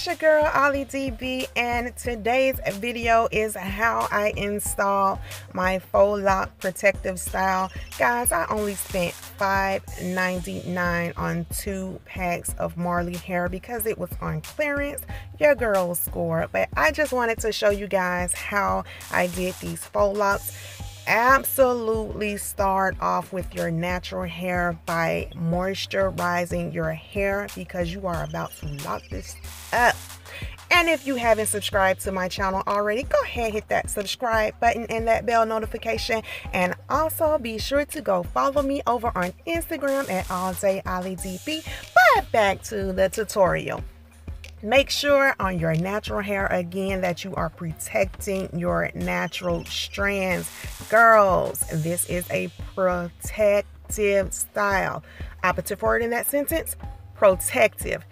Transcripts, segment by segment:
your girl AllDayAliDiB, and today's video is how I install my faux lock protective style. Guys, I only spent $5.99 on 2 packs of Marley hair because it was on clearance. Your girl scored, but I just wanted to show you guys how I did these faux locks. Absolutely start off with your natural hair by moisturizing your hair because you are about to lock this up. And if you haven't subscribed to my channel already, go ahead, hit that subscribe button and that bell notification. And also be sure to go follow me over on Instagram at AllDayAliDiB. But back to the tutorial. Make sure on your natural hair, again, that you are protecting your natural strands. Girls, this is a protective style. Operative word in that sentence, protective.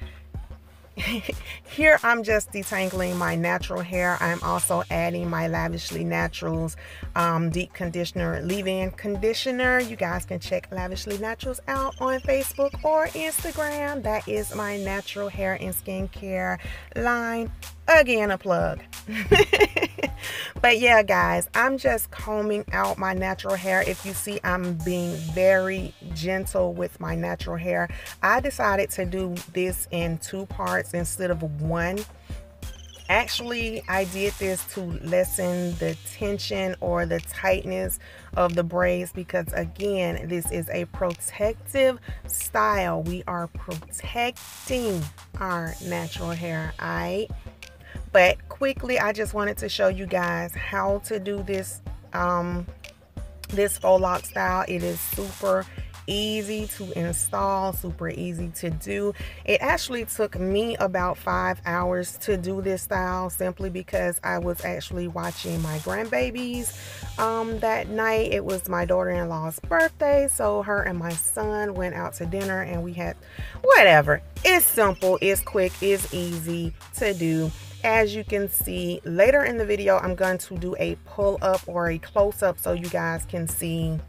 Here I'm just detangling my natural hair. I'm also adding my Lavishly Naturals deep conditioner, leave-in conditioner. You guys can check Lavishly Naturals out on Facebook or Instagram. That is my natural hair and skincare line. Again, a plug. But yeah, guys, I'm just combing out my natural hair. If you see, I'm being very gentle with my natural hair. I decided to do this in 2 parts instead of 1. Actually, I did this to lessen the tension or the tightness of the braids because, again, this is a protective style. We are protecting our natural hair, alright? But quickly, I just wanted to show you guys how to do this this faux lock style. It is super easy to install, super easy to do. It actually took me about 5 hours to do this style simply because I was actually watching my grandbabies that night. It was my daughter-in-law's birthday, so her and my son went out to dinner and we had whatever. It's simple, it's quick, it's easy to do. As you can see later in the video, I'm going to do a pull-up or a close-up so you guys can see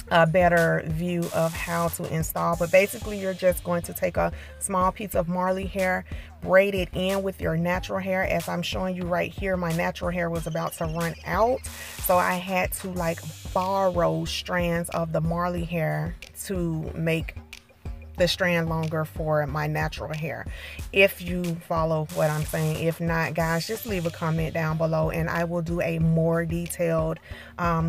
a better view of how to install. But basically, you're just going to take a small piece of Marley hair, braid it in with your natural hair. As I'm showing you right here, my natural hair was about to run out, so I had to like borrow strands of the Marley hair to make the strand longer for my natural hair, if you follow what I'm saying. If not, guys, just leave a comment down below and I will do a more detailed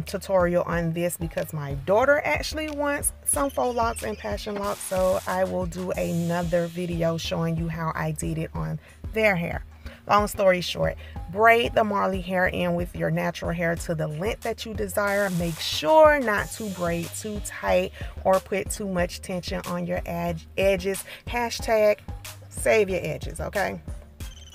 tutorial on this because my daughter actually wants some faux locks and passion locks, so I will do another video showing you how I did it on their hair. Long story short, braid the Marley hair in with your natural hair to the length that you desire. Make sure not to braid too tight or put too much tension on your edges. Hashtag save your edges, okay?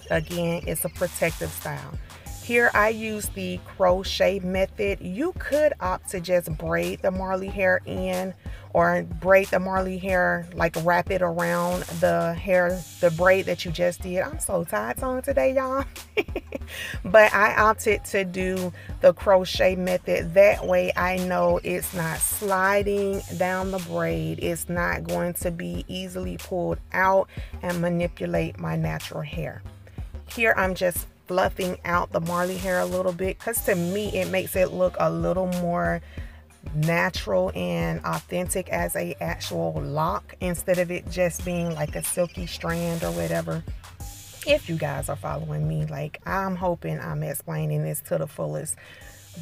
Again, it's a protective style. Here I use the crochet method. You could opt to just braid the Marley hair in, or braid the Marley hair, like wrap it around the hair, the braid that you just did. I'm so tired on today, y'all. But I opted to do the crochet method. That way I know it's not sliding down the braid. It's not going to be easily pulled out and manipulate my natural hair. Here I'm just fluffing out the Marley hair a little bit because to me it makes it look a little more natural and authentic as a actual lock instead of it just being like a silky strand or whatever. If you guys are following me, like, I'm hoping I'm explaining this to the fullest.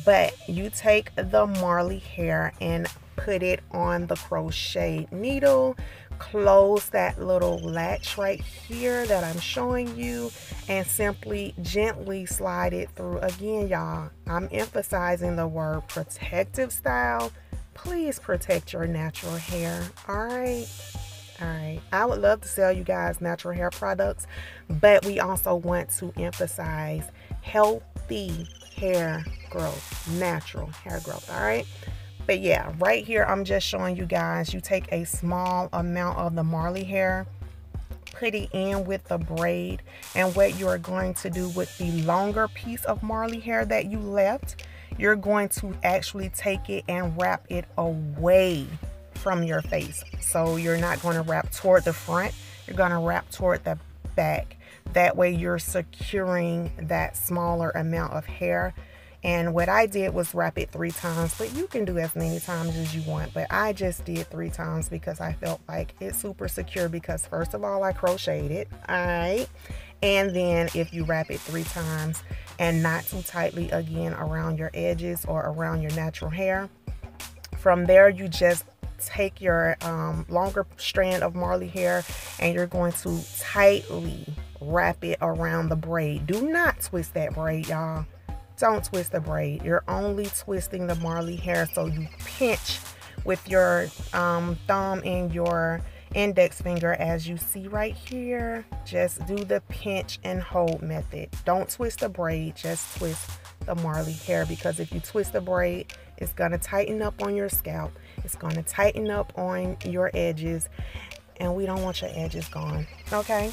But you take the Marley hair and put it on the crochet needle, close that little latch right here that I'm showing you, and simply gently slide it through. Again, y'all, I'm emphasizing the word protective style. Please protect your natural hair. All right, I would love to sell you guys natural hair products, but we also want to emphasize healthy hair growth, natural hair growth. All right, but yeah, right here I'm just showing you guys, you take a small amount of the Marley hair, put it in with the braid, and what you're going to do with the longer piece of Marley hair that you left, you're going to actually take it and wrap it away from your face. So you're not going to wrap toward the front, you're going to wrap toward the back. That way you're securing that smaller amount of hair. And what I did was wrap it 3 times, but you can do as many times as you want. But I just did 3 times because I felt like it's super secure, because first of all, I crocheted it, all right? And then if you wrap it 3 times and not too tightly again around your edges or around your natural hair, from there you just take your longer strand of Marley hair and you're going to tightly wrap it around the braid. Do not twist that braid, y'all. Don't twist the braid. You're only twisting the Marley hair. So you pinch with your thumb and your index finger, as you see right here. Just do the pinch and hold method. Don't twist the braid, just twist the Marley hair, because if you twist the braid, it's going to tighten up on your scalp. It's going to tighten up on your edges, and we don't want your edges gone, okay?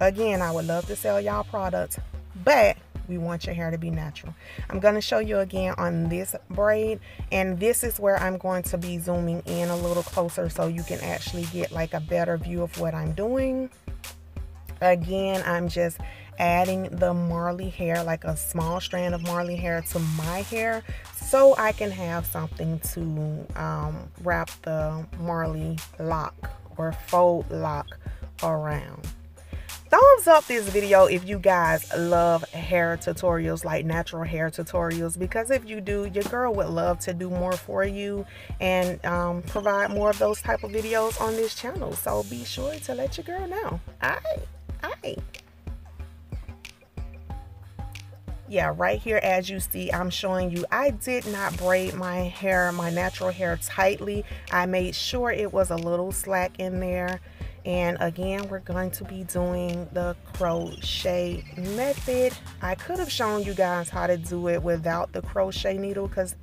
Again, I would love to sell y'all products, but we want your hair to be natural. I'm going to show you again on this braid, and this is where I'm going to be zooming in a little closer so you can actually get like a better view of what I'm doing. Again, I'm just adding the Marley hair, like a small strand of Marley hair, to my hair so I can have something to wrap the Marley lock or faux lock around. Thumbs up this video if you guys love hair tutorials, like natural hair tutorials, because if you do, your girl would love to do more for you and provide more of those type of videos on this channel. So be sure to let your girl know. Alright. Yeah, right here, as you see, I'm showing you I did not braid my hair, my natural hair, tightly. I made sure it was a little slack in there. And again, we're going to be doing the crochet method. I could have shown you guys how to do it without the crochet needle, because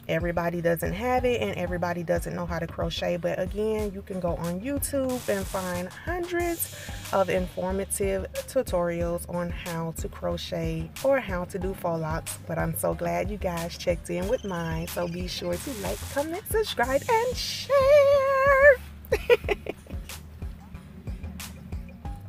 everybody doesn't have it and everybody doesn't know how to crochet. But again, you can go on YouTube and find hundreds of informative tutorials on how to crochet or how to do faux locks. But I'm so glad you guys checked in with mine. So be sure to like, comment, subscribe, and share.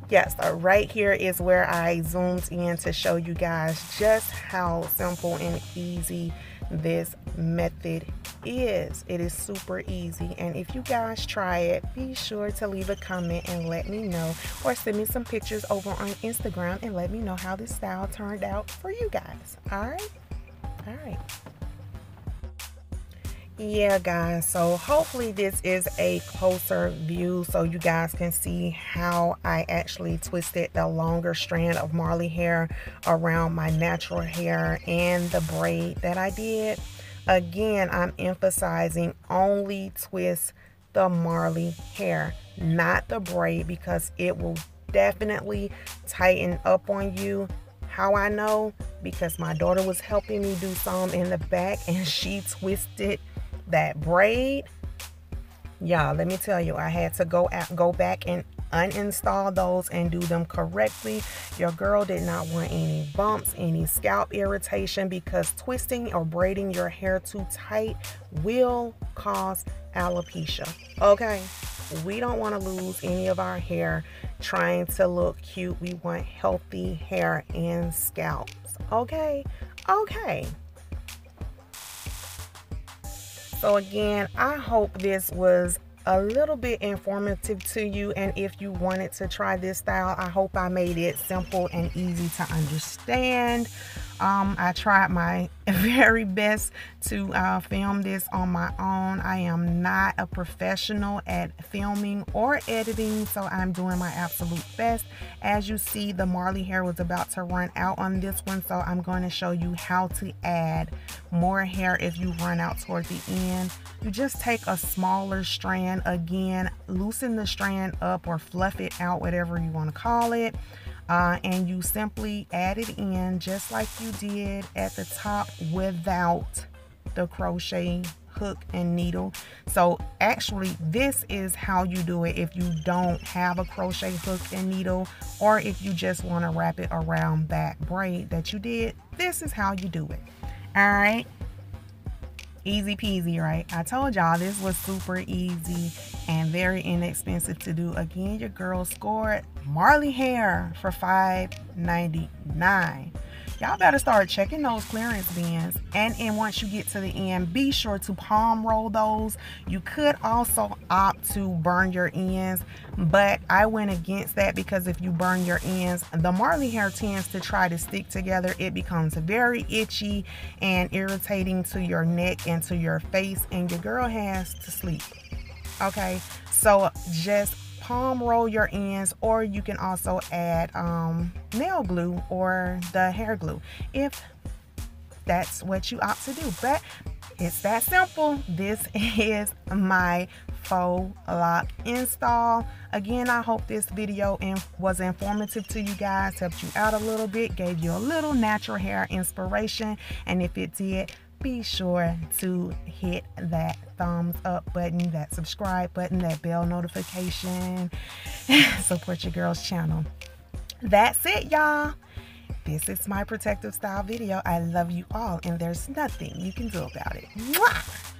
Yes, so right here is where I zoomed in to show you guys just how simple and easy this method is. It is super easy, and if you guys try it, be sure to leave a comment and let me know, or send me some pictures over on Instagram and let me know how this style turned out for you guys. All right. Yeah, guys, so hopefully this is a closer view so you guys can see how I actually twisted the longer strand of Marley hair around my natural hair and the braid that I did. Again, I'm emphasizing only twist the Marley hair, not the braid, because it will definitely tighten up on you. How I know? Because my daughter was helping me do some in the back and she twisted that braid. Y'all, let me tell you, I had to go back and uninstall those and do them correctly. Your girl did not want any bumps, any scalp irritation, because twisting or braiding your hair too tight will cause alopecia. Okay, we don't want to lose any of our hair trying to look cute. We want healthy hair and scalps. Okay. So again, I hope this was a little bit informative to you, and if you wanted to try this style, I hope I made it simple and easy to understand. I tried my very best to film this on my own. I am not a professional at filming or editing, so I'm doing my absolute best. As you see, the Marley hair was about to run out on this one, so I'm going to show you how to add more hair if you run out toward the end. You just take a smaller strand, again, loosen the strand up or fluff it out, whatever you want to call it. And you simply add it in just like you did at the top without the crochet hook and needle. So actually, this is how you do it if you don't have a crochet hook and needle, or if you just want to wrap it around that braid that you did. This is how you do it. All right. Easy peasy, right? I told y'all this was super easy and very inexpensive to do. Again, your girl scored Marley hair for $5.99. Y'all better start checking those clearance bins. And once you get to the end, be sure to palm roll those. You could also opt to burn your ends, but I went against that because if you burn your ends, the Marley hair tends to try to stick together. It becomes very itchy and irritating to your neck and to your face, and your girl has to sleep. Okay, so just palm roll your ends, or you can also add nail glue or the hair glue if that's what you opt to do. But it's that simple. This is my faux lock install. Again, I hope this video was informative to you guys, helped you out a little bit, gave you a little natural hair inspiration, and if it did, be sure to hit that thumbs up button, that subscribe button, that bell notification. Support your girl's channel. That's it, y'all. This is my protective style video. I love you all, and there's nothing you can do about it. Mwah!